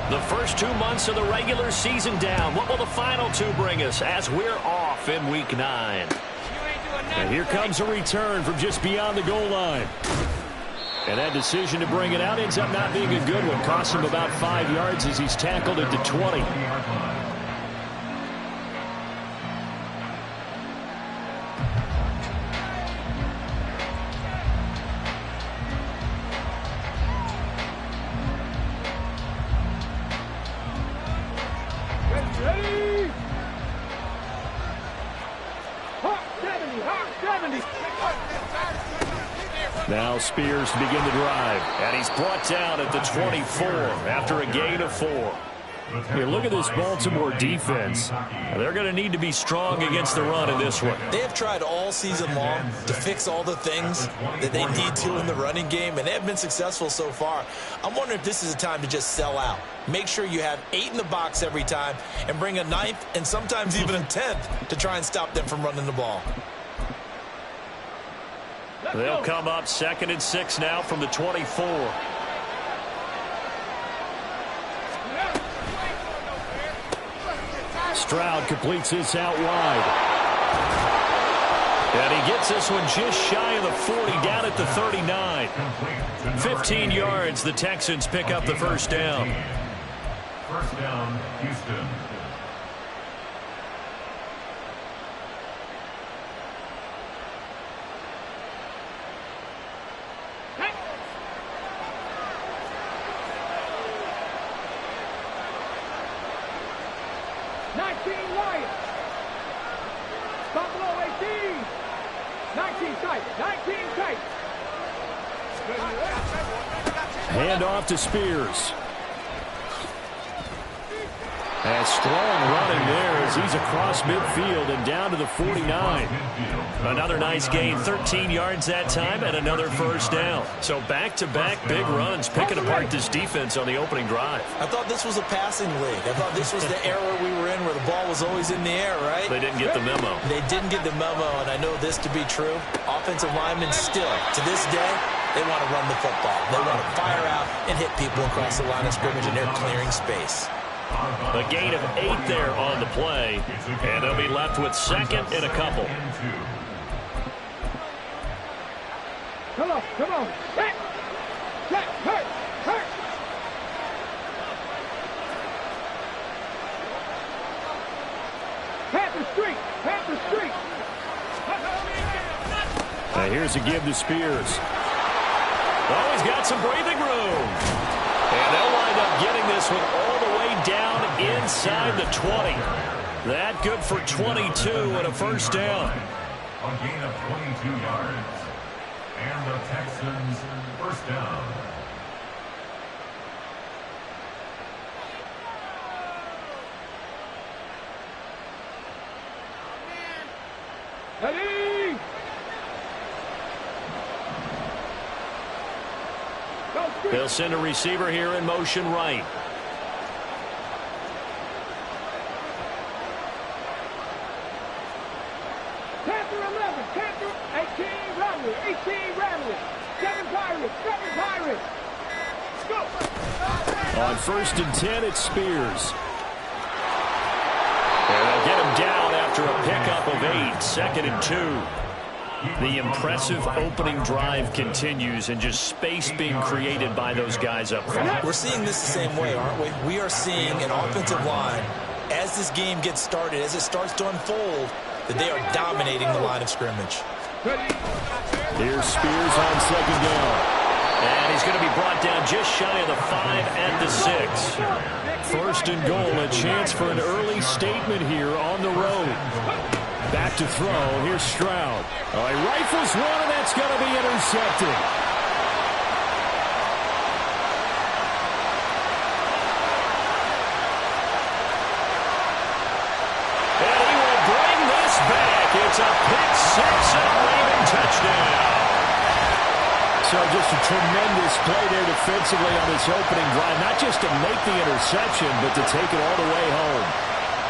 The first 2 months of the regular season down. What will the final 2 bring us as we're off in Week 9? And here comes a return from just beyond the goal line. And that decision to bring it out ends up not being a good one. Costs him about 5 yards as he's tackled at the 20. Now Spears to begin the drive. And he's brought down at the 24 after a gain of 4. Hey, look at this Baltimore defense. They're going to need to be strong against the run in this one. They have tried all season long to fix all the things that they need to in the running game, and they have been successful so far. I'm wondering if this is a time to just sell out. Make sure you have 8 in the box every time and bring a 9th and sometimes even a 10th to try and stop them from running the ball. They'll come up 2nd and 6 now from the 24. Stroud completes this out wide. And he gets this one just shy of the 40, down at the 39. 15 yards, the Texans pick up the first down. First down, Houston. Hand off to Spears. And strong running there as he's across midfield and down to the 49. Another nice gain, 13 yards that time, and another first down. So back-to-back big runs, picking apart this defense on the opening drive. I thought this was a passing league. I thought this was the era we were in where the ball was always in the air, right? They didn't get the memo. They didn't get the memo, and I know this to be true. Offensive linemen still, to this day, they want to run the football. They want to fire out and hit people across the line of scrimmage, and they're clearing space. A gain of 8 there on the play, and they'll be left with 2nd and a couple. Come on. Hurt. Panther Street. Now here's a give to Spears. Oh, he's got some breathing room. And they'll wind up getting this one all the way down inside the 20. That good for 22 and a first down. A gain of 22 yards. And the Texans first down. Ready? They'll send a receiver here in motion right. Panther 11, Panther 18, Ramley, 18, Ramley, 7 Pirates. Let's go. On 1st and 10, it's Spears. And they'll get him down after a pickup of 8, 2nd and 2. The impressive opening drive continues, and just space being created by those guys up front. We're seeing this the same way, aren't we? We are seeing an offensive line, as this game gets started, as it starts to unfold, that they are dominating the line of scrimmage. Here's Spears on 2nd down. And he's going to be brought down just shy of the 5 at the 6. 1st and goal, a chance for an early statement here on the road. Back to throw. Here's Stroud. Oh, he rifles one, and that's going to be intercepted. And he will bring this back. It's a pick 6 and a Raven touchdown. So just a tremendous play there defensively on this opening drive. Not just to make the interception, but to take it all the way home.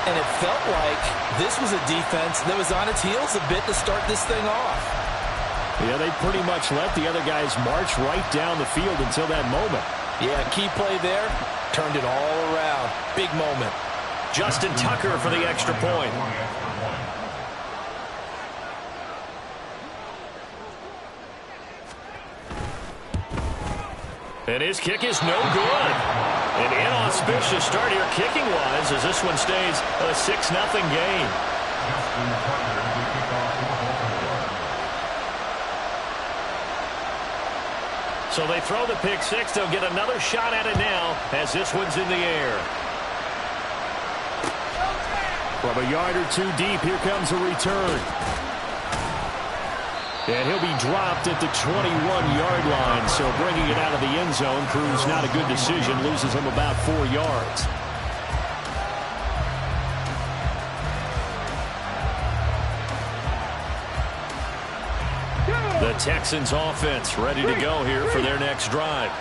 And it felt like this was a defense that was on its heels a bit to start this thing off. Yeah, they pretty much let the other guys march right down the field until that moment. Yeah, key play there. Turned it all around. Big moment. Justin Tucker for the extra point. And his kick is no good. An inauspicious start here kicking-wise as this one stays a 6-0 game. So they throw the pick six. They'll get another shot at it now as this one's in the air. From a yard or two deep, here comes a return. And he'll be dropped at the 21-yard line. So bringing it out of the end zone proves not a good decision. Loses him about 4 yards. The Texans offense ready to go here for their next drive.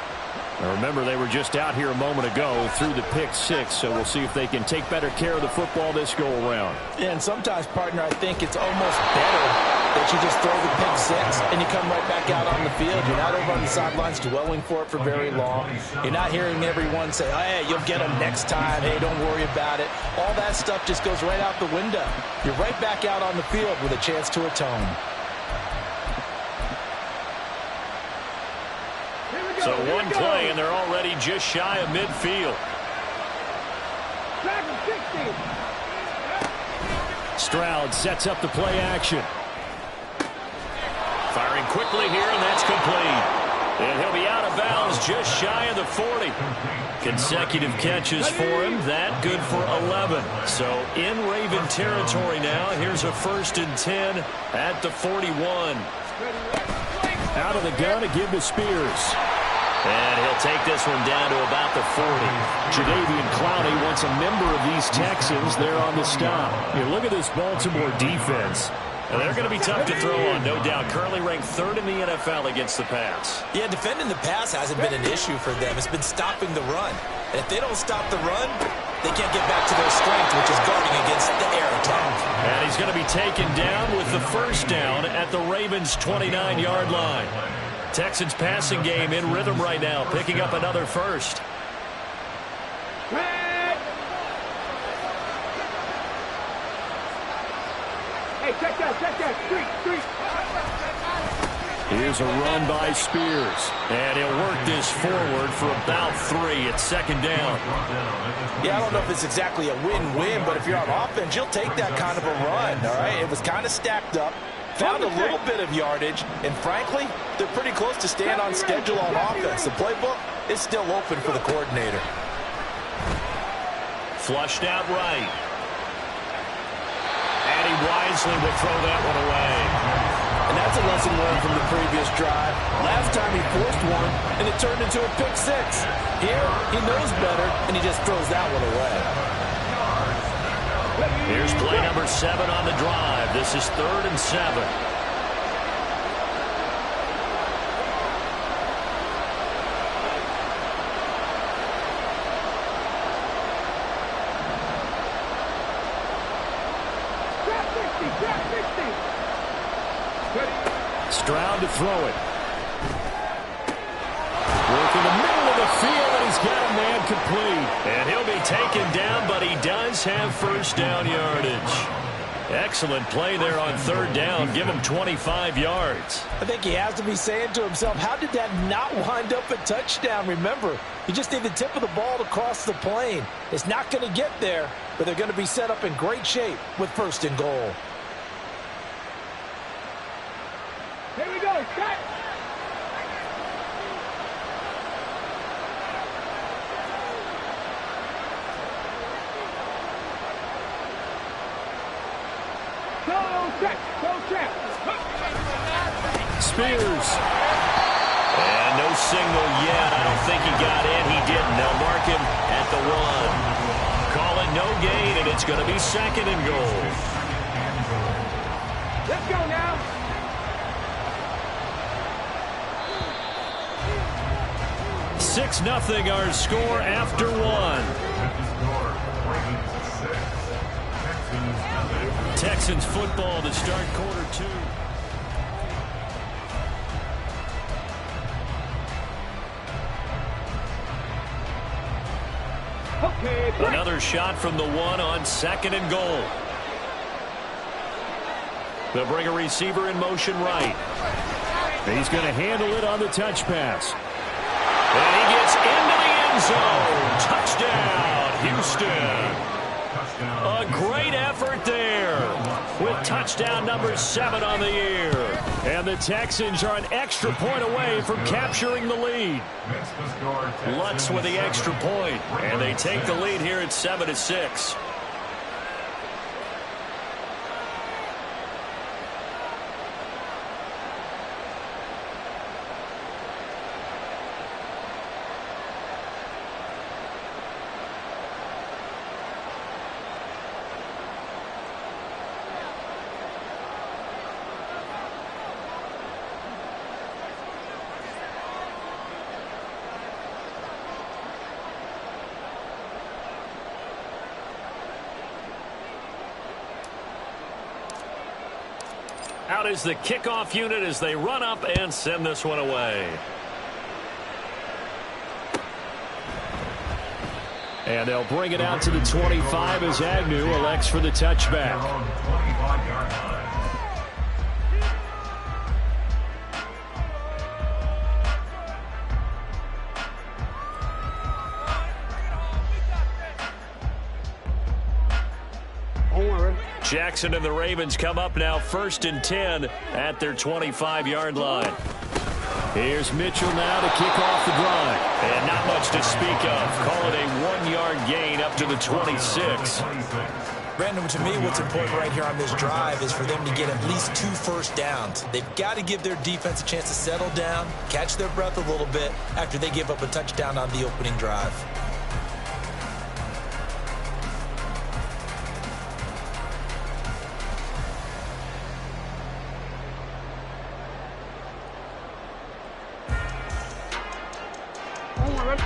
Now remember, they were just out here a moment ago through the pick six, so we'll see if they can take better care of the football this go-around. And sometimes, partner, I think it's almost better that you just throw the pick six and you come right back out on the field. You're not over on the sidelines dwelling for it for very long. You're not hearing everyone say, oh, hey, you'll get them next time. Hey, don't worry about it. All that stuff just goes right out the window. You're right back out on the field with a chance to atone. So one play, and they're already just shy of midfield. Stroud sets up the play action. Firing quickly here, and that's complete. And he'll be out of bounds just shy of the 40. Consecutive catches for him. That good for 11. So in Raven territory now. Here's a 1st and 10 at the 41. Out of the gun to give to Spears. And he'll take this one down to about the 40. Jadeveon Clowney wants a member of these Texans there on the stop. You look at this Baltimore defense. And they're going to be tough to throw on, no doubt. Currently ranked 3rd in the NFL against the pass. Yeah, defending the pass hasn't been an issue for them. It's been stopping the run. And if they don't stop the run, they can't get back to their strength, which is guarding against the air attack. And he's going to be taken down with the 1st down at the Ravens' 29-yard line. Texans passing game in rhythm right now, picking up another 1st. Hey, check that. Street. Here's a run by Spears. And he'll work this forward for about 3 at 2nd down. Yeah, I don't know if it's exactly a win-win, but if you're on offense, you'll take that kind of a run, all right? It was kind of stacked up. Found a little bit of yardage, and frankly, they're pretty close to staying on schedule on offense. The playbook is still open for the coordinator. Flushed out right. And he wisely will throw that one away. And that's a lesson learned from the previous drive. Last time he forced one, and it turned into a pick six. Here, he knows better, and he just throws that one away. Here's play number 7 on the drive. This is 3rd and 7. Stroud to throw it. Work in the middle of the field, and he's got a man complete. And he'll be taken down, but he does have 1st down yardage. Excellent play there on 3rd down. Give him 25 yards. I think he has to be saying to himself, how did that not wind up a touchdown? Remember, you just need the tip of the ball to cross the plane. It's not going to get there, but they're going to be set up in great shape with 1st and goal. Here we go, cut! Go check! Spears. And no signal yet. I don't think he got in. He didn't. They'll mark him at the 1. Call it no gain, and it's going to be 2nd and goal. Let's go now! Six 0 our score after 1. Texans football to start quarter 2. Okay, break. Another shot from the one on second and goal. They'll bring a receiver in motion right. He's going to handle it on the touch pass. And he gets into the end zone. Touchdown, Houston. A great effort there with touchdown number 7 on the year. And the Texans are an extra point away from capturing the lead. Lutz with the extra point, and they take the lead here at 7-6. Out is the kickoff unit as they run up and send this one away. And they'll bring it out to the 25 as Agnew elects for the touchback. Jackson and the Ravens come up now 1st and 10 at their 25-yard line. Here's Mitchell now to kick off the drive. And not much to speak of. Call it a 1-yard gain up to the 26. Brandon, to me, what's important right here on this drive is for them to get at least 2 first downs. They've got to give their defense a chance to settle down, catch their breath a little bit after they give up a touchdown on the opening drive.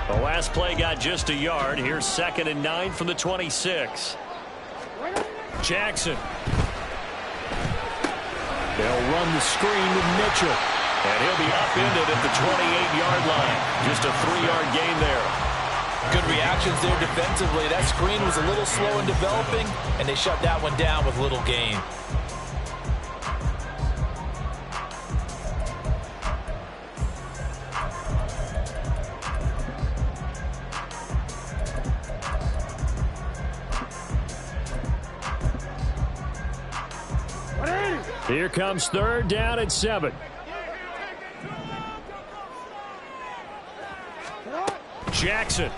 The last play got just a yard. Here's 2nd and 9 from the 26. Jackson. They'll run the screen with Mitchell. And he'll be upended at the 28-yard line. Just a 3-yard gain there. Good reactions there defensively. That screen was a little slow in developing, and they shut that one down with little gain. Here comes 3rd down and 7. Jackson.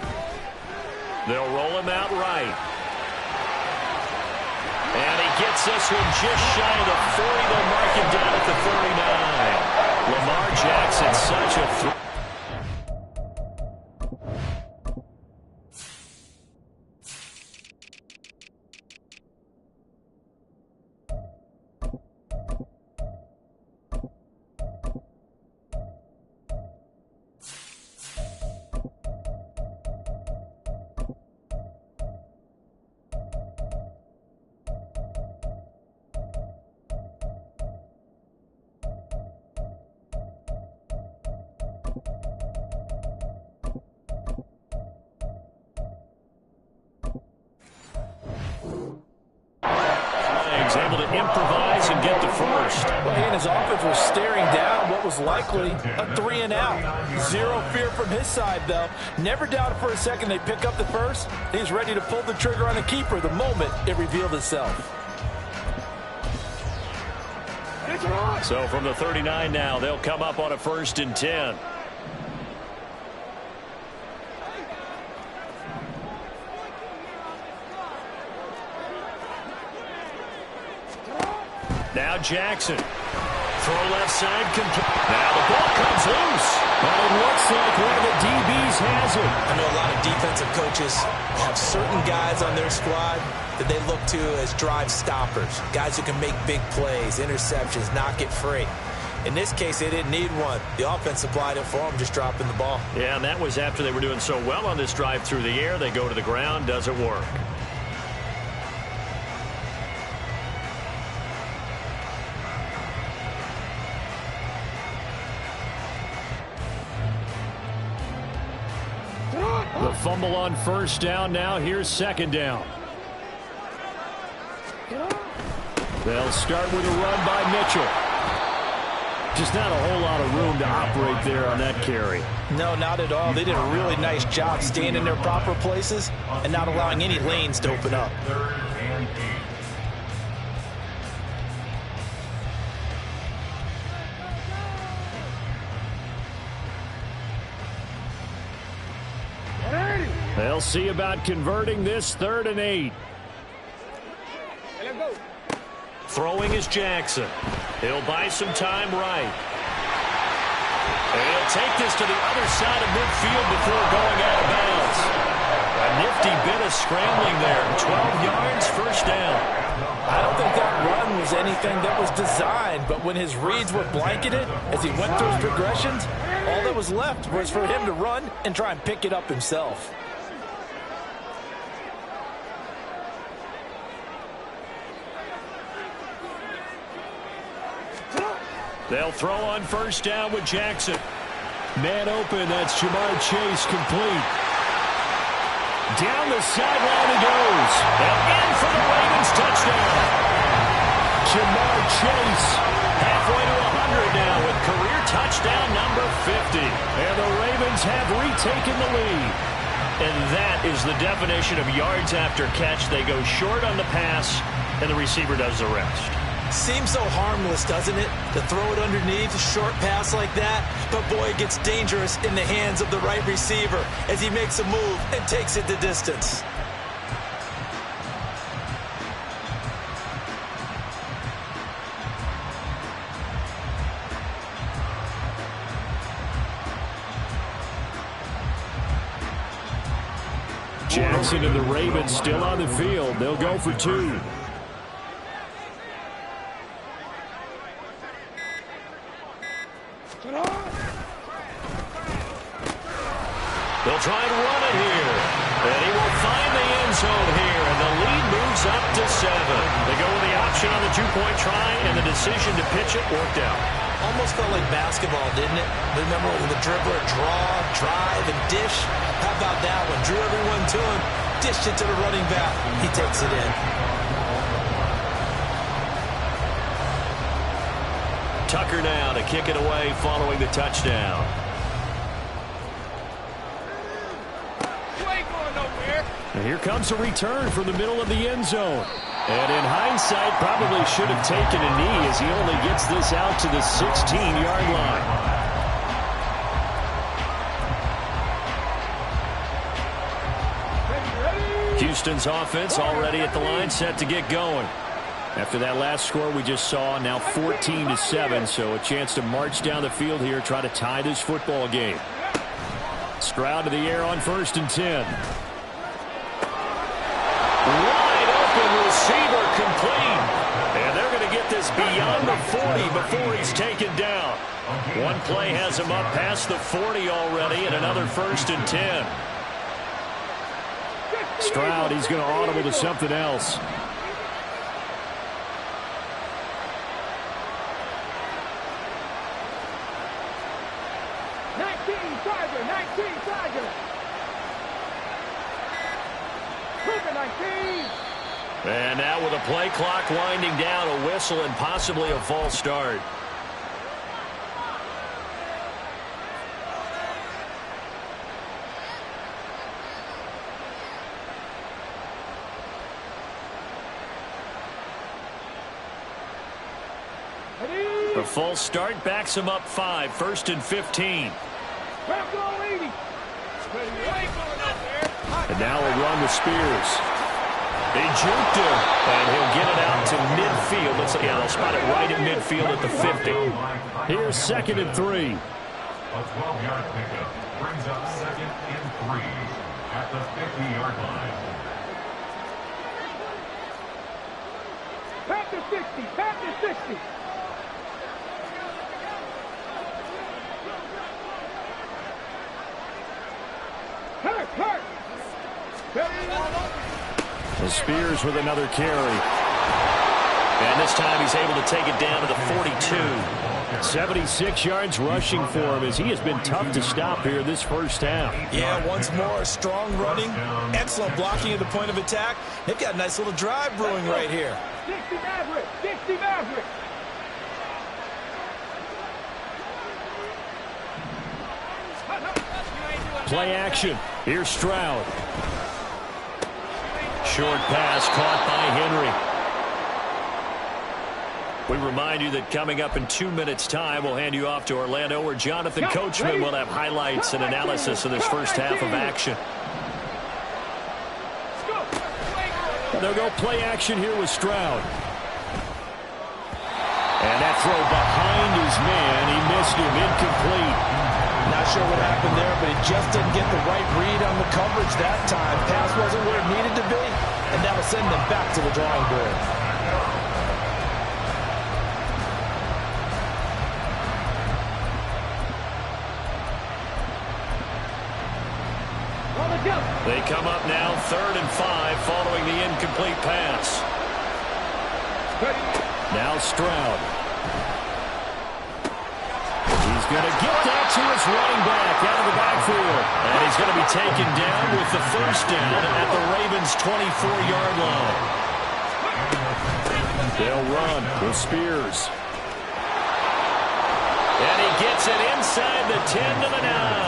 They'll roll him out right. And he gets this one just shy of the 40. They'll mark him down at the 39. Lamar Jackson, such a threat. Able to improvise and get the first. Well, he and his offense were staring down what was likely a 3 and out. Zero fear from his side, though. Never doubted for a second they pick up the first. He's ready to pull the trigger on a keeper the moment it revealed itself. So from the 39 now, they'll come up on a 1st and 10. Now Jackson. Throw left side complete. Now the ball comes loose. But it looks like one of the DBs has it. I know a lot of defensive coaches have certain guys on their squad that they look to as drive stoppers. Guys who can make big plays, interceptions, knock it free. In this case, they didn't need one. The offense supplied it for them, just dropping the ball. Yeah, and that was after they were doing so well on this drive through the air. They go to the ground, doesn't work. The fumble on first down. Now here's second down. They'll start with a run by Mitchell. Just not a whole lot of room to operate there on that carry. No, not at all. They did a really nice job staying in their proper places and not allowing any lanes to open up. They'll see about converting this 3rd and 8. Throwing is Jackson. He'll buy some time right. And he'll take this to the other side of midfield before going out of bounds. A nifty bit of scrambling there. 12 yards, first down. I don't think that run was anything that was designed, but when his reads were blanketed as he went through his progressions, all that was left was for him to run and try and pick it up himself. They'll throw on first down with Jackson. Man open, that's Jamar Chase, complete. Down the sideline he goes. And in for the Ravens touchdown. Jamar Chase halfway to 100 now with career touchdown number 50. And the Ravens have retaken the lead. And that is the definition of yards after catch. They go short on the pass, and the receiver does the rest. Seems so harmless, doesn't it? To throw it underneath, a short pass like that. But boy, it gets dangerous in the hands of the right receiver as he makes a move and takes it the distance. Jackson and the Ravens still on the field. They'll go for 2. They'll try and run it here. And he will find the end zone here. And the lead moves up to 7. They go with the option on the 2-point try, and the decision to pitch it worked out. Almost felt like basketball, didn't it? Remember when the dribbler draw, drive, and dish? How about that one? Drew everyone to him, dished it to the running back. He takes it in. Tucker now to kick it away following the touchdown. And here comes a return from the middle of the end zone. And in hindsight, probably should have taken a knee as he only gets this out to the 16-yard line. Houston's offense already at the line, set to get going. After that last score we just saw, now 14-7, so a chance to march down the field here, try to tie this football game. Stroud to the air on 1st and 10. Wide open receiver complete. And they're going to get this beyond the 40 before he's taken down. One play has him up past the 40 already, and another 1st and 10. Stroud, he's going to audible to something else. And now with a play clock winding down, a whistle and possibly a false start. The false start backs him up 5, 1st and 15. And now a run with Spears. They juked him, and he'll get it out to midfield. They'll spot it right in midfield at the 50. Here's 2nd and 3. A 12-yard pickup brings up 2nd and 3 at the 50-yard line. Pat to 60, pat to 60. Hurt. And Spears with another carry. And this time he's able to take it down to the 42. 76 yards rushing for him as he has been tough to stop here this first half. Yeah, once more, strong running, excellent blocking at the point of attack. They've got a nice little drive brewing right here. 60 Maverick, 60 Maverick. Play action. Here's Stroud. Short pass caught by Henry. We remind you that coming up in 2 minutes' time, we'll hand you off to Orlando, where Jonathan Coachman will have highlights and analysis of this first half of action. They'll go play action here with Stroud. And that throw behind his man. He missed him. Incomplete. Not sure what happened there, but he just didn't get the right read on the coverage that time. Pass wasn't where it needed to be, and that'll send them back to the drawing board. They come up now 3rd and 5 following the incomplete pass. Now Stroud. He's going to get that to his running back out of the backfield. And he's going to be taken down with the first down at the Ravens' 24-yard line. They'll run with Spears. And he gets it inside the 10 to the 9.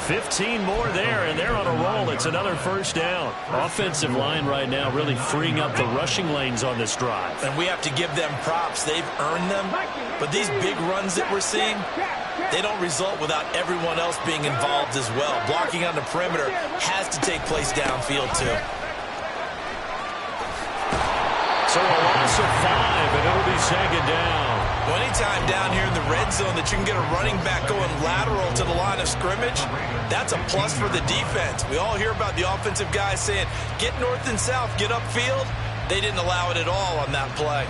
15 more there, and they're on a roll. It's another first down. Offensive line right now really freeing up the rushing lanes on this drive. And we have to give them props. They've earned them. But these big runs that we're seeing, they don't result without everyone else being involved as well. Blocking on the perimeter has to take place downfield, too. So a loss of 5, and it'll be second down. Well, anytime down here in the red zone that you can get a running back going lateral to the line of scrimmage, that's a plus for the defense. We all hear about the offensive guys saying, get north and south, get upfield. They didn't allow it at all on that play.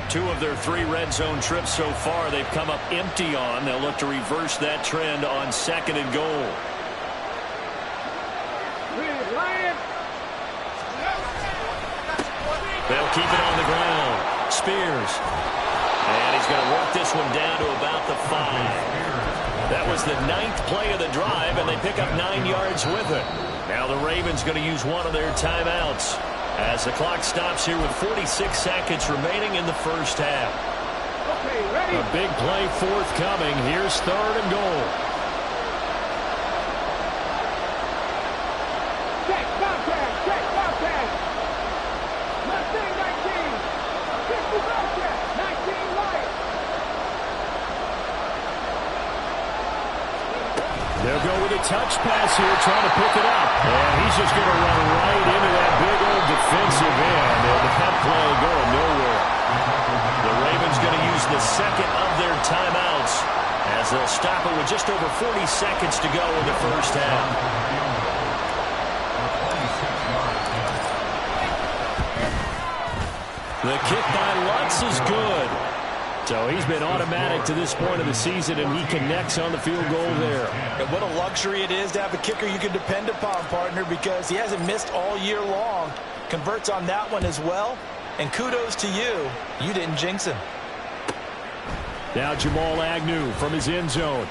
2 of their 3 red zone trips so far they've come up empty on. They'll look to reverse that trend on 2nd and goal. They'll keep it on the ground. Spears. And he's going to work this one down to about the 5. That was the 9th play of the drive, and they pick up 9 yards with it. Now the Ravens going to use one of their timeouts as the clock stops here with 46 seconds remaining in the first half. A big play forthcoming. Here's 3rd and goal. Check, Bobcat, check, Bobcat. Mustang 19. 50 Bobcat, 19 Lions. They'll go with a touch pass here, trying to pick it up. And he's just going to run right into that big old defensive end. And that play going nowhere. The Ravens going to use the second of their timeouts as they'll stop it with just over 40 seconds to go in the first half. The kick by Lutz is good. So he's been automatic to this point of the season, and he connects on the field goal there. And what a luxury it is to have a kicker you can depend upon, partner, because he hasn't missed all year long. Converts on that one as well. And kudos to you. You didn't jinx him. Now Jamal Agnew from his end zone.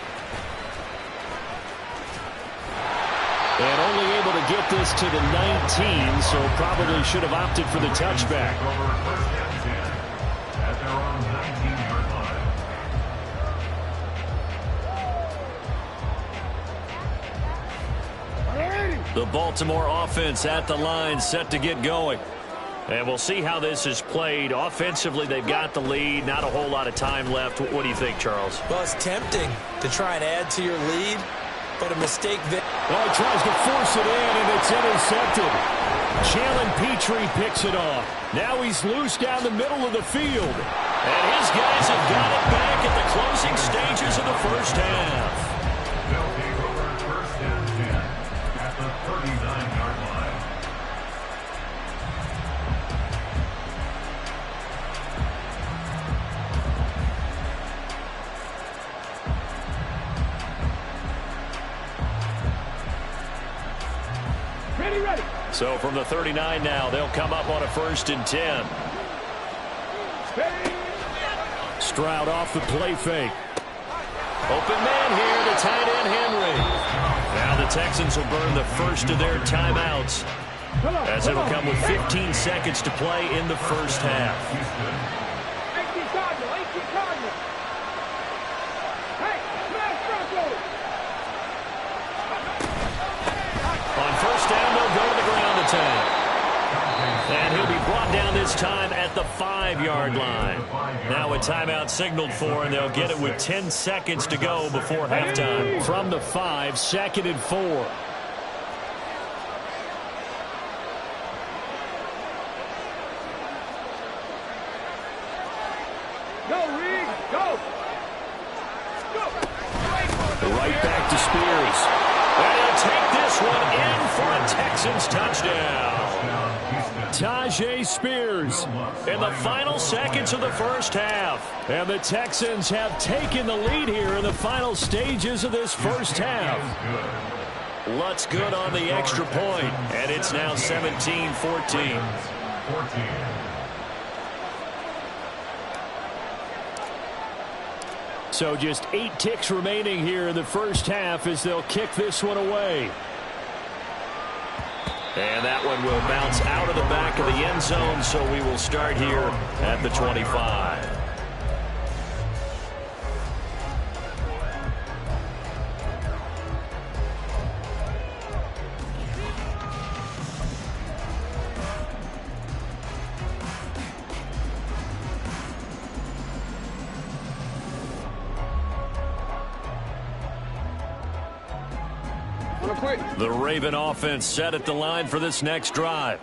And only able to get this to the 19, so probably should have opted for the touchback. At their own 19-yard line. The Baltimore offense at the line, set to get going. And we'll see how this is played. Offensively, they've got the lead. Not a whole lot of time left. What do you think, Charles? Well, it's tempting to try and add to your lead, but a mistake there. Well, he tries to force it in, and it's intercepted. Jalen Petrie picks it off. Now he's loose down the middle of the field. And his guys have got it back at the closing stages of the first half. They'll take over 1st and 10 at the 39-yard line. Ready. So from the 39 now, they'll come up on a 1st and 10. Ready. route off the play fake. Open man here, the tight end Henry. Now the Texans will burn the first of their timeouts, as it'll come with 15 seconds to play in the first half. 18 Cardinal, 18 Cardinal. Hey, smash Broncos. On first down, they'll go to the ground attack. And he'll be brought down this time at the 5-yard line. Now a timeout signaled for, and they'll get it with 10 seconds to go before halftime. From the 5, 2nd and 4. Go, Reed, go. Go. Right back to Spears. And he'll take this one in for a Texans touchdown. Tyjae Spears In the final seconds of the first half. and the Texans have taken the lead here in the final stages of this first half. Lutz good on the extra point, and it's now 17-14. So just 8 ticks remaining here in the first half as they'll kick this one away. And that one will bounce out of the back of the end zone, so we will start here at the 25. The Raven offense set at the line for this next drive.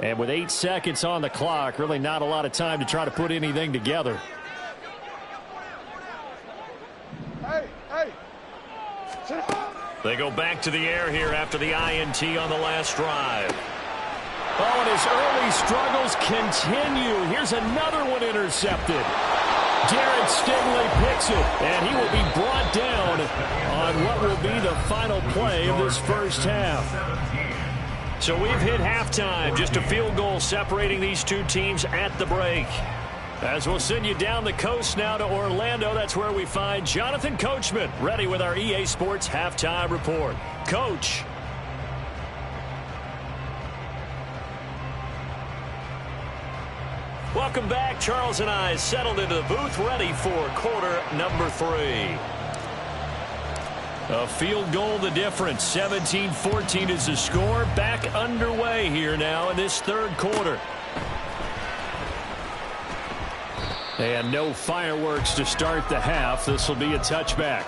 And with 8 seconds on the clock, really not a lot of time to try to put anything together. They go back to the air here after the INT on the last drive. Oh, and his early struggles continue. Here's another one intercepted. Jared Stingley picks it, and he will be brought down on what will be the final play of this first half. So we've hit halftime. Just a field goal separating these two teams at the break. As we'll send you down the coast now to Orlando, that's where we find Jonathan Coachman, ready with our EA Sports Halftime Report. Coach. Welcome back. Charles and I settled into the booth, ready for quarter number 3. A field goal the difference. 17-14 is the score. Back underway here now in this third quarter. And no fireworks to start the half. This will be a touchback.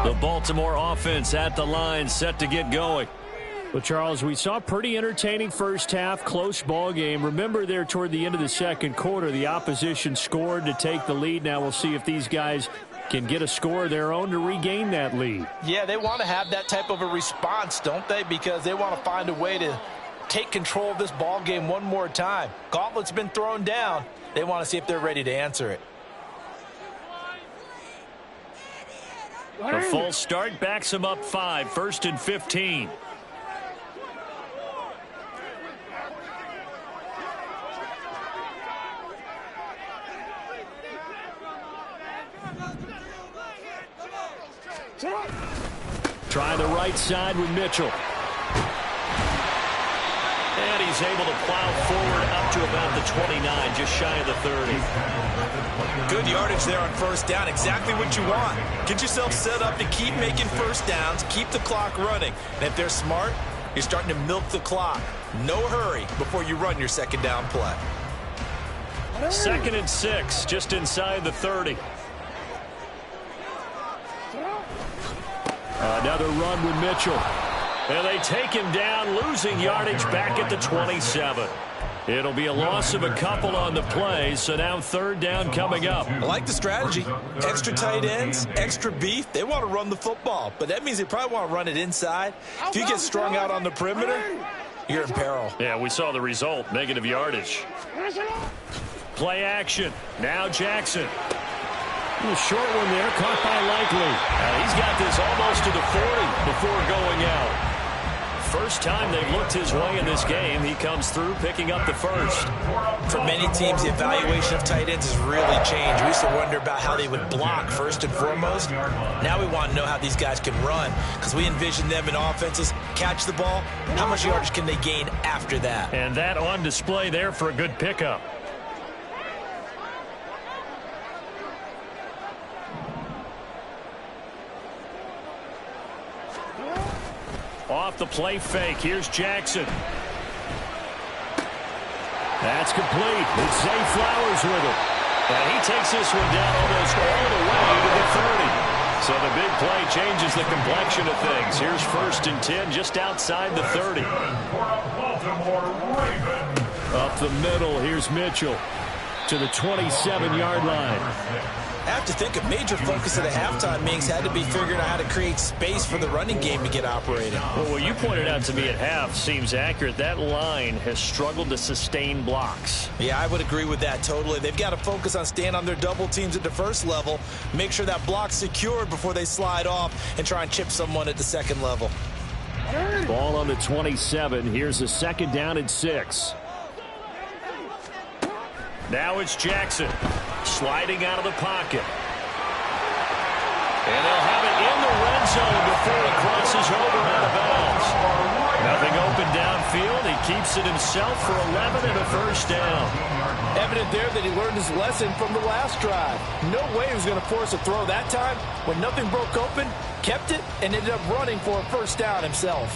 The Baltimore offense at the line, set to get going. Well, Charles, we saw a pretty entertaining first half, close ball game. Remember there toward the end of the second quarter, the opposition scored to take the lead. Now we'll see if these guys can get a score of their own to regain that lead. Yeah, they want to have that type of a response, don't they? Because they want to find a way to take control of this ball game one more time. Gauntlet's been thrown down. They want to see if they're ready to answer it. A false start backs them up 5, 1st and 15. Try the right side with Mitchell. And he's able to plow forward up to about the 29, just shy of the 30. Good yardage there on first down. Exactly what you want. Get yourself set up to keep making first downs, keep the clock running. And if they're smart, you're starting to milk the clock. No hurry before you run your second down play. 2nd and 6, just inside the 30. Another run with Mitchell. And they take him down, losing yardage back at the 27. It'll be a loss of a couple on the play, so now 3rd down coming up. I like the strategy. Extra tight ends, extra beef. They want to run the football, but that means they probably want to run it inside. If you get strung out on the perimeter, you're in peril. Yeah, we saw the result, negative yardage. Play action. Now Jackson. A short one there, caught by Likely. He's got this almost to the 40 before going out. First time they've looked his way in this game, he comes through picking up the first. For many teams, the evaluation of tight ends has really changed. We used to wonder about how they would block first and foremost. Now we want to know how these guys can run, because we envision them in offenses catch the ball. How much yardage can they gain after that? And that on display there for a good pickup. Off the play fake. Here's Jackson. That's complete. It's Zay Flowers with it. And he takes this one down almost all the way to the 30. So the big play changes the complexion of things. Here's 1st and 10 just outside the 30. Up the middle. Here's Mitchell to the 27-yard line. I have to think a major focus of the halftime meetings had to be figuring out how to create space for the running game to get operating. Well, what you pointed out to me at half seems accurate. That line has struggled to sustain blocks. Yeah, I would agree with that totally. They've got to focus on staying on their double teams at the first level, make sure that block's secured before they slide off and try and chip someone at the second level. Ball on the 27. Here's a 2nd down and 6. Now it's Jackson sliding out of the pocket. And they'll have it in the red zone before it crosses over out of bounds. Nothing open downfield. He keeps it himself for 11 and a 1st down. Evident there that he learned his lesson from the last drive. No way he was going to force a throw that time. When nothing broke open, kept it, and ended up running for a 1st down himself.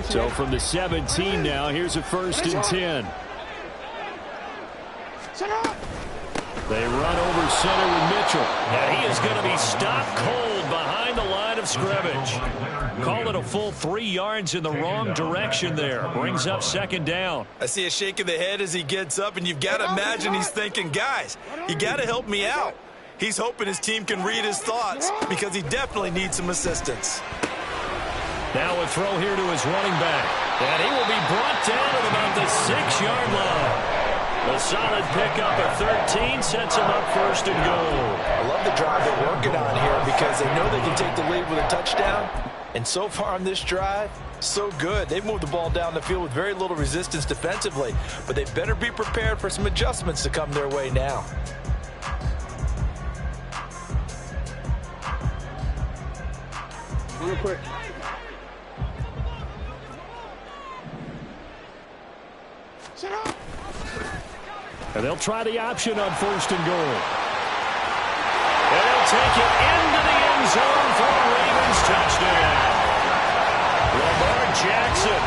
So from the 17 now, here's a 1st and 10. They run over center with Mitchell. And he is going to be stopped cold behind the line of scrimmage. Call it a full 3 yards in the wrong direction there. Brings up 2nd down. I see a shake of the head as he gets up, and you've got to imagine he's thinking, guys, you got to help me out. He's hoping his team can read his thoughts because he definitely needs some assistance. Now a throw here to his running back. And he will be brought down at about the 6-yard line. A solid pickup at 13 sets him up 1st and goal. I love the drive they're working on here because they know they can take the lead with a touchdown. And so far on this drive, so good. They've moved the ball down the field with very little resistance defensively. But they better be prepared for some adjustments to come their way now. Real quick. And they'll try the option on 1st and goal. And they'll take it into the end zone for a Ravens touchdown. Lamar Jackson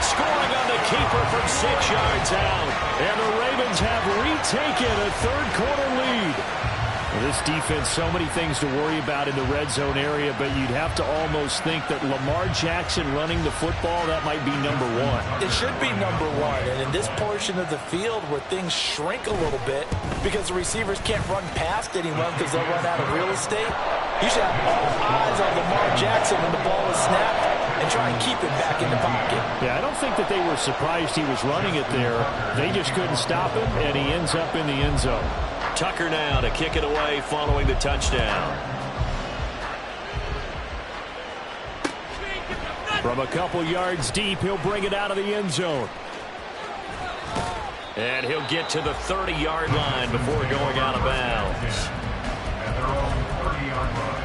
scoring on the keeper from 6 yards out. And the Ravens have retaken a 3rd-quarter lead. Well, this defense, so many things to worry about in the red zone area, but you'd have to almost think that Lamar Jackson running the football, that might be number 1. It should be number 1. And in this portion of the field where things shrink a little bit because the receivers can't run past anyone because they'll run out of real estate, you should have all eyes on Lamar Jackson when the ball is snapped and try and keep him back in the pocket. Yeah, I don't think that they were surprised he was running it there. They just couldn't stop him, and he ends up in the end zone. Tucker now to kick it away following the touchdown. From a couple yards deep, he'll bring it out of the end zone. And he'll get to the 30-yard line before going out of bounds. At their own 30-yard line.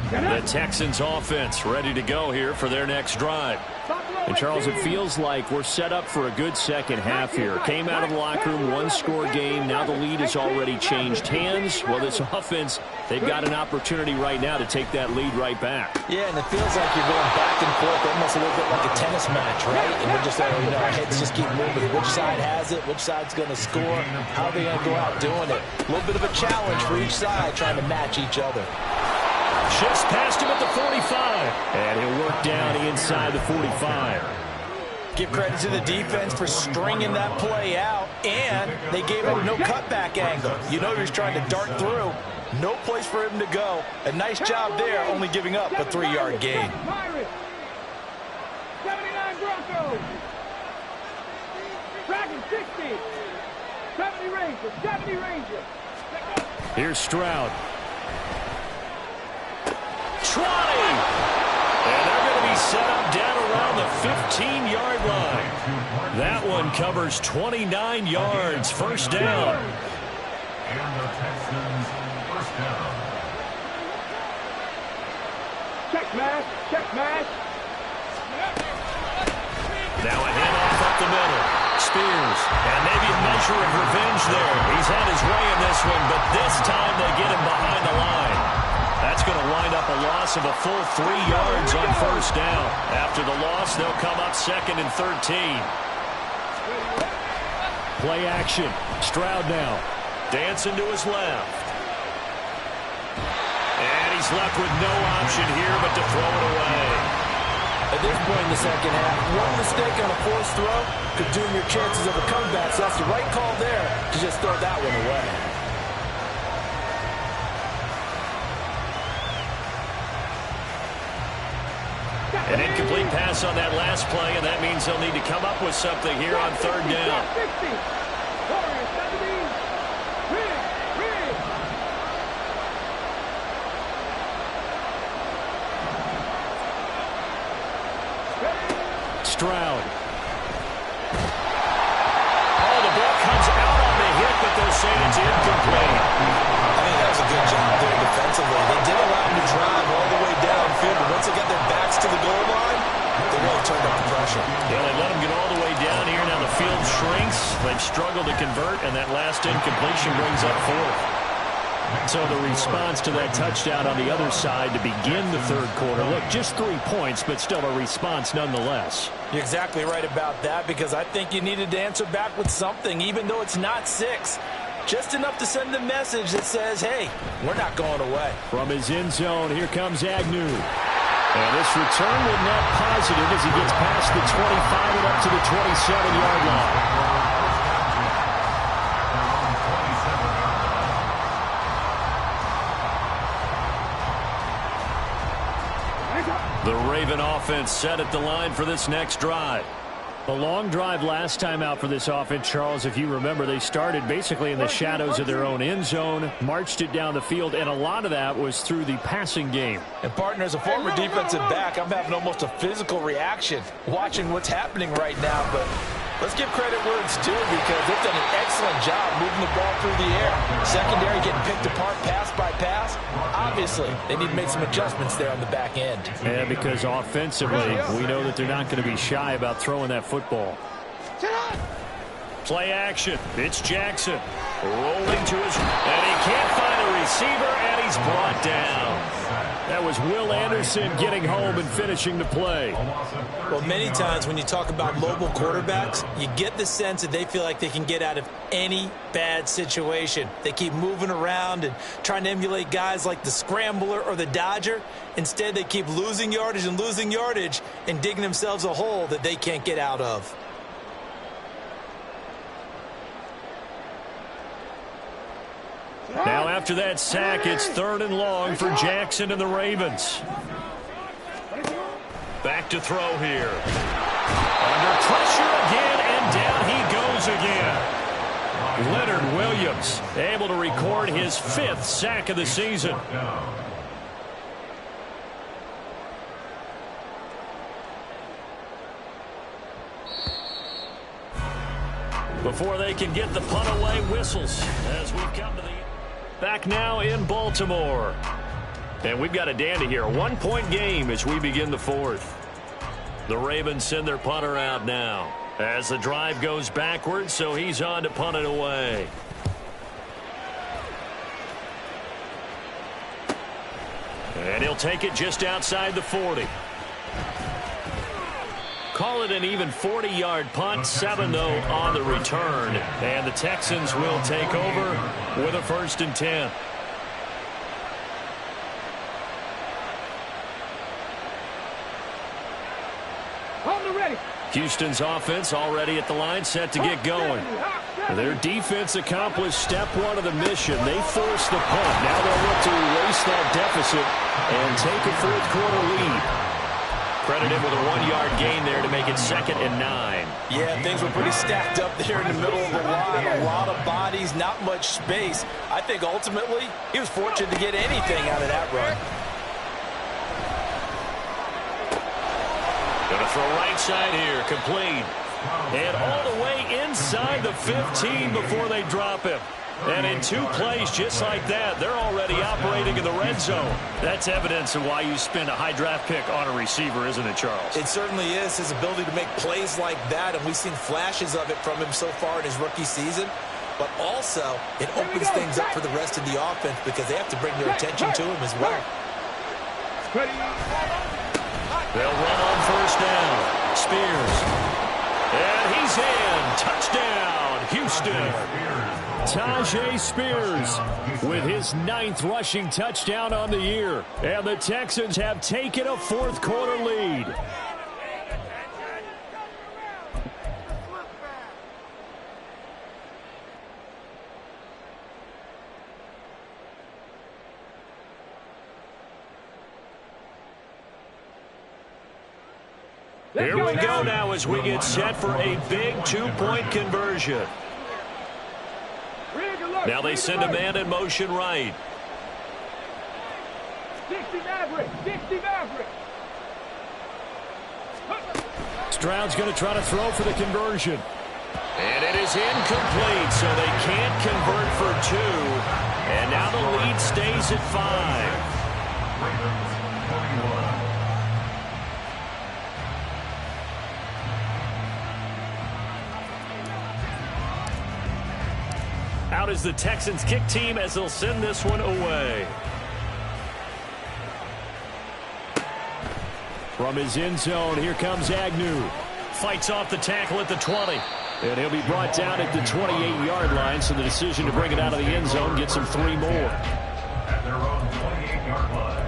The Texans offense ready to go here for their next drive. Stop low. And, Charles, it feels like we're set up for a good second half here. Came out of the locker room, one-score game. Now the lead has already changed hands. Well, this offense, they've got an opportunity right now to take that lead right back. Yeah, and it feels like you're going back and forth, almost a little bit like a tennis match, right? And we're just, our heads just keep moving. Which side has it? Which side's going to score? How are they going to go out doing it? A little bit of a challenge for each side, trying to match each other. Shifts past him at the 45. And he'll work down inside the 45. Give credit to the defense for stringing that play out, and they gave him no cutback angle. You know he was trying to dart through. No place for him to go. A nice job there, only giving up a 3-yard gain. 79 Broncos. Dragon 60. 70 Rangers. 70 Rangers. Here's Stroud. 20. And they're going to be set up down around the 15-yard line. That one covers 29 yards. First down. And the Texans first down. Check match. Check match. Now a handoff up the middle. Spears. And maybe a measure of revenge there. He's had his way in this one, but this time they get him behind the line. That's going to wind up a loss of a full 3 yards on first down. After the loss, they'll come up 2nd and 13. Play action. Stroud now. Dancing to his left. And he's left with no option here but to throw it away. At this point in the second half, one mistake on a forced throw could doom your chances of a comeback. So that's the right call there to just throw that one away. An incomplete pass on that last play, and that means they'll need to come up with something here on third down. 60. Warriors 70. Rig. Stroud. Oh, the ball comes out on the hit, but they'll say it's incomplete. I think that was a good job there defensively. They did allow him to drive all the way downfield, but once they got their backs to the goal line, they really turned up the pressure. Yeah, they let him get all the way down here. Now the field shrinks. They've struggled to convert, and that last incompletion brings up 4th. So the response to that touchdown on the other side to begin the third quarter. Look, just 3 points, but still a response nonetheless. You're exactly right about that, because I think you needed to answer back with something, even though it's not 6. Just enough to send a message that says, hey, we're not going away. From his end zone, here comes Agnew. And this return will net positive as he gets past the 25 and up to the 27-yard line. The Raven offense set at the line for this next drive. The long drive last time out for this offense, Charles, if you remember, they started basically in the shadows of their own end zone, marched it down the field, and a lot of that was through the passing game. And, partner, as a former defensive back, I'm having almost a physical reaction watching what's happening right now. But let's give credit where it's due, because they've done an excellent job moving the ball through the air. Secondary getting picked apart pass by pass. Obviously, they need to make some adjustments there on the back end. Yeah, because offensively, we know that they're not going to be shy about throwing that football. Play action. It's Jackson. Rolling to his... And he can't find a receiver, and he's brought down. That was Will Anderson getting home and finishing the play. Well, many times when you talk about mobile quarterbacks, you get the sense that they feel like they can get out of any bad situation. They keep moving around and trying to emulate guys like the Scrambler or the Dodger. Instead, they keep losing yardage and digging themselves a hole that they can't get out of. Now after that sack, it's 3rd and long for Jackson and the Ravens. Back to throw here. Under pressure again, and down he goes again. Leonard Williams able to record his 5th sack of the season. Before they can get the punt away, whistles as we've come to the... Back now in Baltimore. And we've got a dandy here. A 1-point game as we begin the 4th. The Ravens send their punter out now as the drive goes backwards, so he's on to punt it away. And he'll take it just outside the 40. Call it an even 40-yard punt, 7 though on the return. And the Texans will take over with a 1st and 10. Houston's offense already at the line, set to get going. Their defense accomplished step 1 of the mission. They forced the punt. Now they'll look to erase that deficit and take a 4th quarter lead. Credited with a 1-yard gain there to make it 2nd and 9. Yeah, things were pretty stacked up there in the middle of the line. A lot of bodies, not much space. I think ultimately he was fortunate to get anything out of that run. Going to throw right side here, complete. And all the way inside the 15 before they drop him. And in 2 plays just like that, they're already operating in the red zone. That's evidence of why you spend a high draft pick on a receiver, isn't it, Charles? It certainly is, his ability to make plays like that, and we've seen flashes of it from him so far in his rookie season. But also, it opens things up for the rest of the offense because they have to bring their attention to him as well. They'll run on 1st down. Spears. And he's in. Touchdown, Houston. Tyjae Spears with his 9th rushing touchdown on the year. And the Texans have taken a 4th quarter lead. Here we go now as we get set for a big 2-point conversion. Now they send a man in motion right. 60 Maverick, 60 Maverick. Stroud's going to try to throw for the conversion. And it is incomplete, so they can't convert for 2. And now the lead stays at 5. Out is the Texans kick team as they'll send this one away. From his end zone, here comes Agnew. Fights off the tackle at the 20. And he'll be brought down at the 28-yard line, so the decision to bring it out of the end zone gets him 3 more. At their own 28-yard line.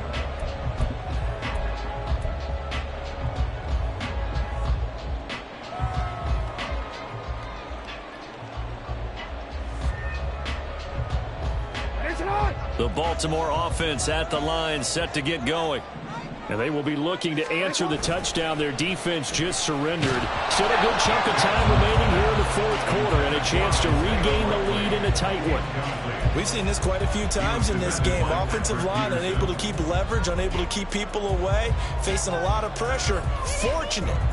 The Baltimore offense at the line, set to get going. And they will be looking to answer the touchdown their defense just surrendered. Still a good chunk of time remaining here in the 4th quarter and a chance to regain the lead in a tight one. We've seen this quite a few times in this game. Offensive line unable to keep leverage, unable to keep people away, facing a lot of pressure.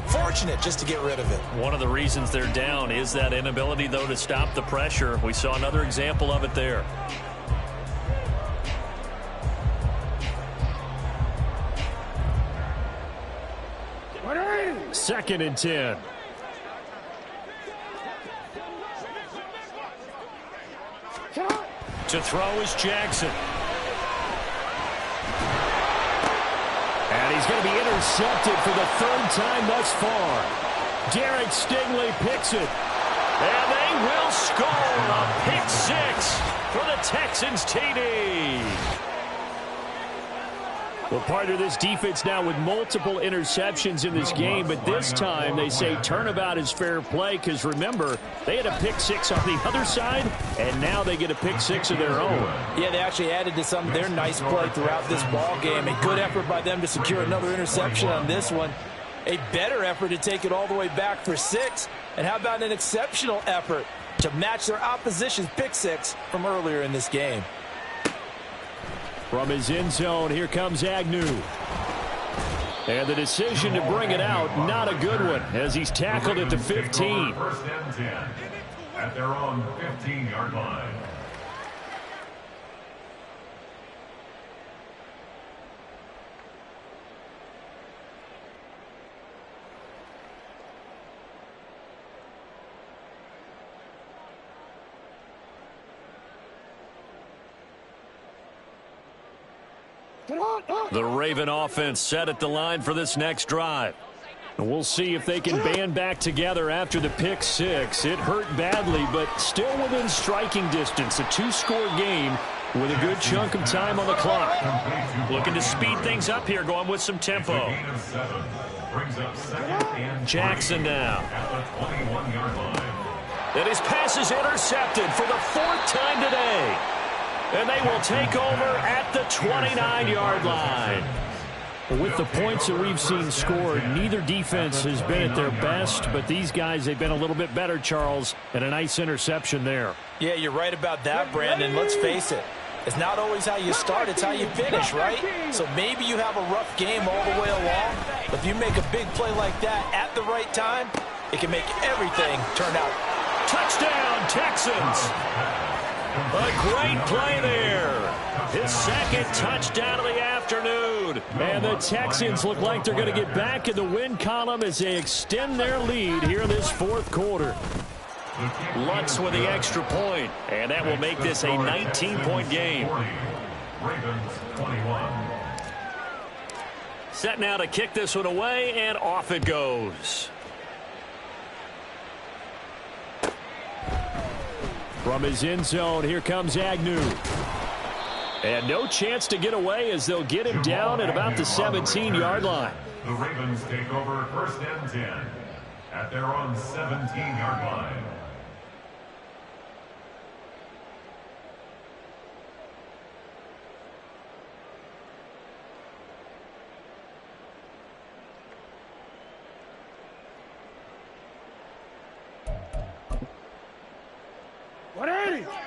Fortunate just to get rid of it. One of the reasons they're down is that inability, though, to stop the pressure. We saw another example of it there. 2nd and 10. To throw is Jackson. And he's going to be intercepted for the 3rd time thus far. Derek Stingley picks it. And they will score a pick 6 for the Texans TD. Well, part of this defense now with multiple interceptions in this game, but this time they say turnabout is fair play because, remember, they had a pick 6 on the other side, and now they get a pick 6 of their own. Yeah, they actually added to some of their nice play throughout this ball game. A good effort by them to secure another interception on this one. A better effort to take it all the way back for 6. And how about an exceptional effort to match their opposition's pick 6 from earlier in this game. From his end zone, here comes Agnew. And the decision to bring it out, not a good one, as he's tackled at the 15. 1st and 10 at their own 15-yard line. The Raven offense set at the line for this next drive. And we'll see if they can band back together after the pick six. It hurt badly, but still within striking distance. A two-score game with a good chunk of time on the clock. Looking to speed things up here, going with some tempo. Jackson now. And his pass is intercepted for the fourth time today. And they will take over at the 29-yard line. With the points that we've seen scored, neither defense has been at their best, but these guys, they've been a little bit better, Charles, and a nice interception there. Yeah, you're right about that, Brandon. Let's face it. It's not always how you start, it's how you finish, right? So maybe you have a rough game all the way along, but if you make a big play like that at the right time, it can make everything turn out. Touchdown, Texans! A great play there. His second touchdown of the afternoon. And the Texans look like they're going to get back in the win column as they extend their lead here in this fourth quarter. Lutz with the extra point, and that will make this a 19-point game. Ravens 21. Set now to kick this one away, and off it goes. From his end zone, here comes Agnew. And no chance to get away as they'll get him down at about the 17-yard line. The Ravens take over first and 10 at their own 17-yard line.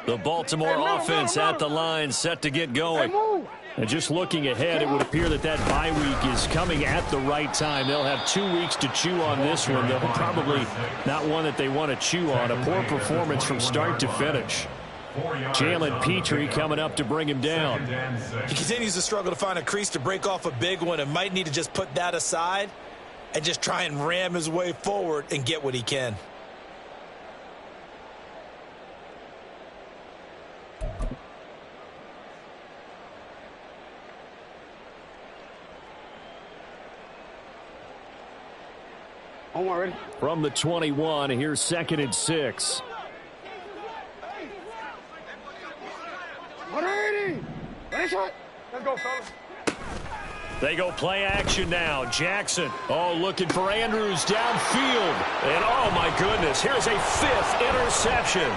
The Baltimore offense at the line, set to get going. And just looking ahead, it would appear that that bye week is coming at the right time. They'll have 2 weeks to chew on this one. They'll probably not one that they want to chew on. A poor performance from start to finish. Jalen Petrie coming up to bring him down. He continues to struggle to find a crease to break off a big one and might need to just put that aside and just try and ram his way forward and get what he can. From the 21, here's 2nd and 6. Let's go, fellas. They go play action now. Jackson, looking for Andrews downfield. And, oh, my goodness, here's a 5th interception.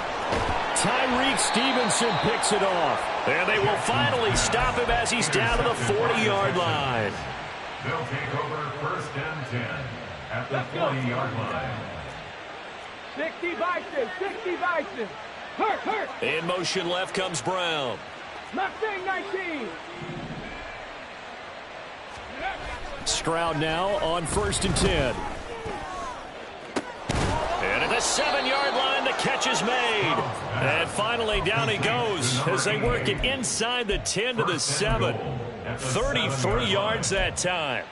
Tyreek Stevenson picks it off. And they will finally stop him as he's down to the 40-yard line. They'll take over first and 10 at the 40-yard line. 60 Bison. Hurt. In motion left comes Brown. Mustang 19. Stroud now on 1st and 10. And at the 7-yard line, the catch is made. And finally, down he goes as they work it inside the 10 to the 7. 33 yards that time.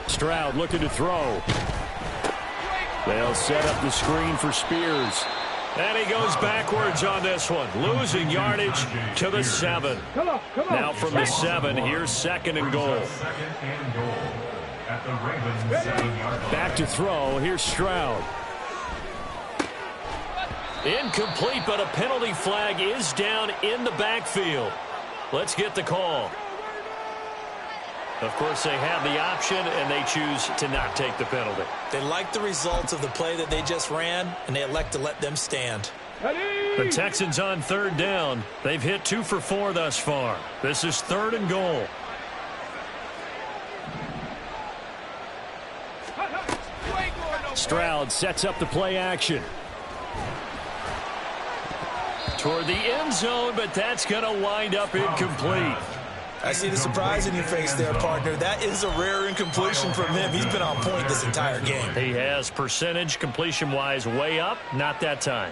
Stroud looking to throw. They'll set up the screen for Spears. And he goes backwards on this one, losing yardage to the 7. Come on. Now from the 7, here's 2nd and goal. Second and goal at the Ravens 7-yard line. Back to throw. Here's Stroud. Incomplete, but a penalty flag is down in the backfield. Let's get the call. Of course, they have the option, and they choose to not take the penalty. They like the results of the play that they just ran, and they elect to let them stand. The Texans on 3rd down. They've hit 2 for 4 thus far. This is 3rd and goal. Stroud sets up the play action. Toward the end zone, but that's going to wind up incomplete. I see the surprise in your face there, partner. That is a rare incompletion from him. He's been on point this entire game. He has percentage completion-wise way up, not that time.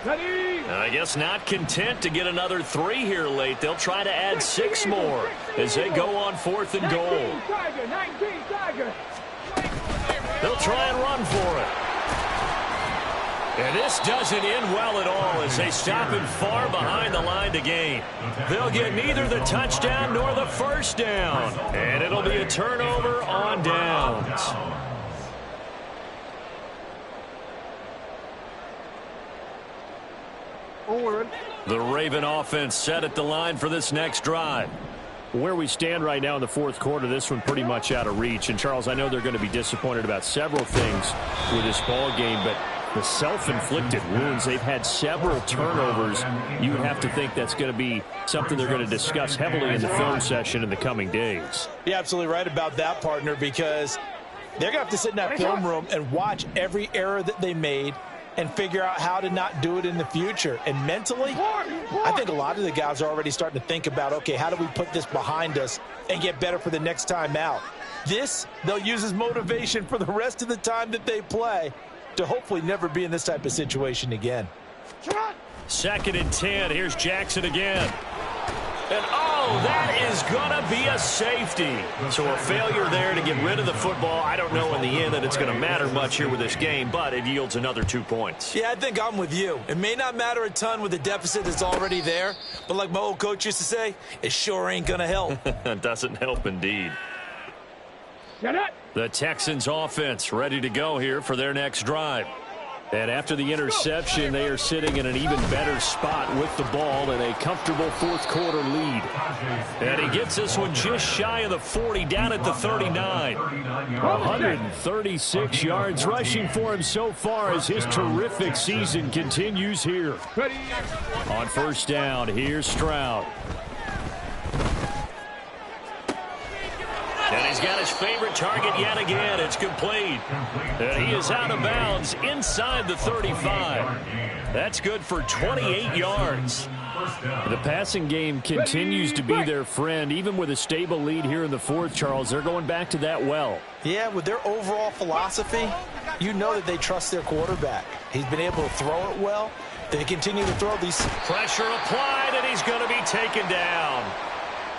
I guess not content to get another 3 here late. They'll try to add 6 more as they go on 4th and goal. They'll try and run for it. And this doesn't end well at all as they stop him far behind the line to gain. They'll get neither the touchdown nor the first down. And it'll be a turnover on downs. The Raven offense set at the line for this next drive. Where we stand right now in the 4th quarter, this one pretty much out of reach. And, Charles, I know they're going to be disappointed about several things with this ball game, but the self-inflicted wounds, they've had several turnovers. You would have to think that's going to be something they're going to discuss heavily in the film session in the coming days. You're absolutely right about that, partner, because they're going to have to sit in that film room and watch every error that they made and figure out how to not do it in the future. And mentally, I think a lot of the guys are already starting to think about, okay, how do we put this behind us and get better for the next time out? This, they'll use as motivation for the rest of the time that they play to hopefully never be in this type of situation again. 2nd and 10. Here's Jackson again. And, oh, that is going to be a safety. So a failure there to get rid of the football. I don't know in the end that it's going to matter much here with this game, but it yields another 2 points. Yeah, I think I'm with you. It may not matter a ton with the deficit that's already there, but like my old coach used to say, it sure ain't going to help. It doesn't help indeed. The Texans offense ready to go here for their next drive. And after the interception, they are sitting in an even better spot with the ball in a comfortable 4th quarter lead. And he gets this one just shy of the 40, down at the 39. 136 yards rushing for him so far as his terrific season continues here. On 1st down, here's Stroud. And he's got his favorite target yet again. It's complete. And he is out of bounds inside the 35. That's good for 28 yards. The passing game continues to be their friend. Even with a stable lead here in the 4th, Charles, they're going back to that well. Yeah, with their overall philosophy, you know that they trust their quarterback. He's been able to throw it well. They continue to throw these. Pressure applied, and he's going to be taken down.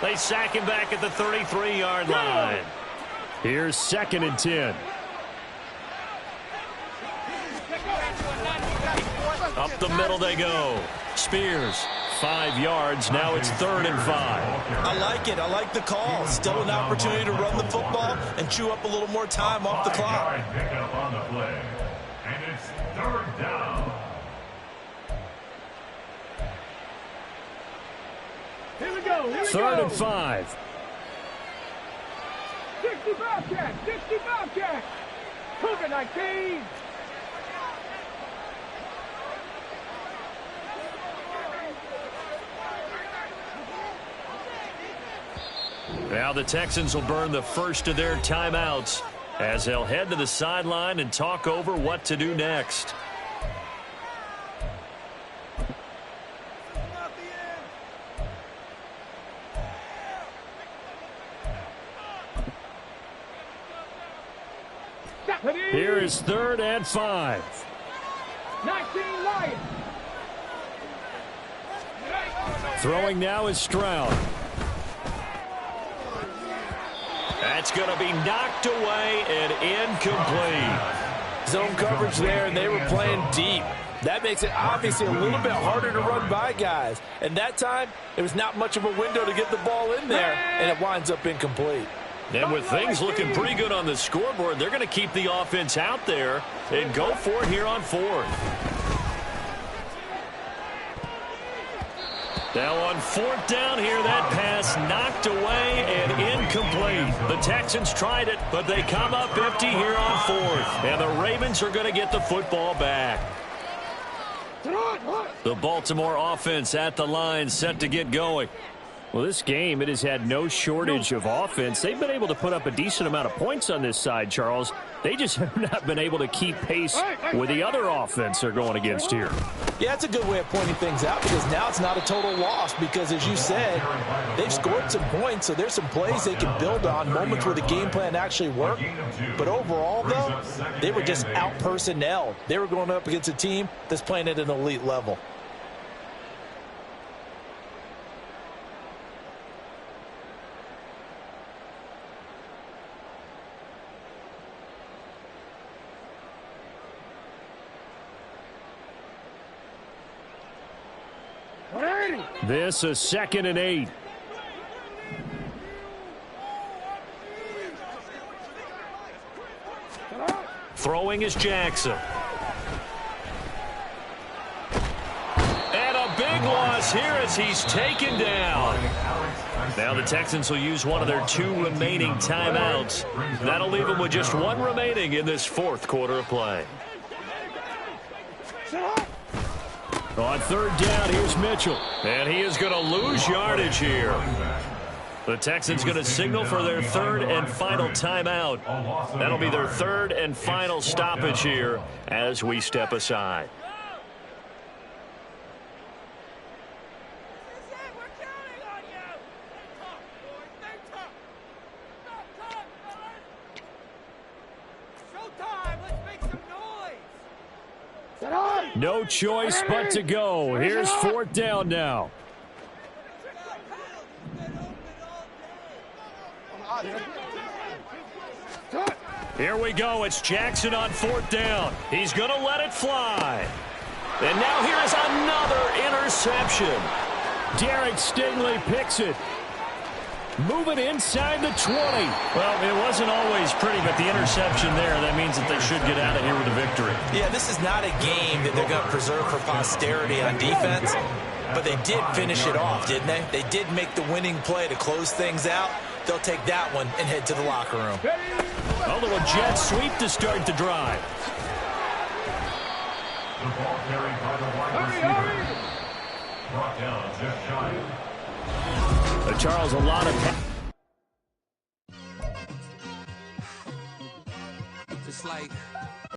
They sack him back at the 33-yard line. Here's 2nd and 10. Up the middle they go. Spears, 5 yards. Now it's 3rd and 5. I like it. I like the call. Still an opportunity to run the football and chew up a little more time off the clock. Pick up on the play. And it's 3rd down. Here we go. 3rd and 5. 60 Bobcats. 60 Bobcats. Cougar 19. Now the Texans will burn the first of their timeouts as they'll head to the sideline and talk over what to do next. Here is 3rd and 5. 19 Lions. Throwing now is Stroud. That's going to be knocked away and incomplete. Zone coverage there, and they were playing deep. That makes it obviously a little bit harder to run by guys. And that time, there was not much of a window to get the ball in there, and it winds up incomplete. And with things looking pretty good on the scoreboard, they're going to keep the offense out there and go for it here on 4th. Now on 4th down here, that pass knocked away and incomplete. The Texans tried it, but they come up empty here on 4th. And the Ravens are going to get the football back. The Baltimore offense at the line, set to get going. Well, this game, it has had no shortage of offense. They've been able to put up a decent amount of points on this side, Charles. They just have not been able to keep pace with the other offense they're going against here. Yeah, that's a good way of pointing things out because now it's not a total loss because, as you said, they've scored some points, so there's some plays they can build on, moments where the game plan actually worked. But overall, though, they were just out-personnelled. They were going up against a team that's playing at an elite level. This is 2nd and 8. Throwing is Jackson. And a big loss here as he's taken down. Now the Texans will use one of their 2 remaining timeouts. That'll leave them with just 1 remaining in this 4th quarter of play. On 3rd down, here's Mitchell. And he is going to lose yardage here. The Texans going to signal for their 3rd and final timeout. That'll be their 3rd and final stoppage here as we step aside. No choice but to go. Here's 4th down now. Here we go. It's Jackson on 4th down. He's going to let it fly. And now here is another interception. Derek Stingley picks it. Moving inside the 20. Well, it wasn't always pretty, but the interception there, that means that they should get out of here with a victory. Yeah, this is not a game that they're going to preserve for posterity on defense, but they did finish it off, didn't they? They did make the winning play to close things out. They'll take that one and head to the locker room. A little jet sweep to start the drive. The ball carried by the wide receiver. Brought down just shy. Charles, a lot of... Just like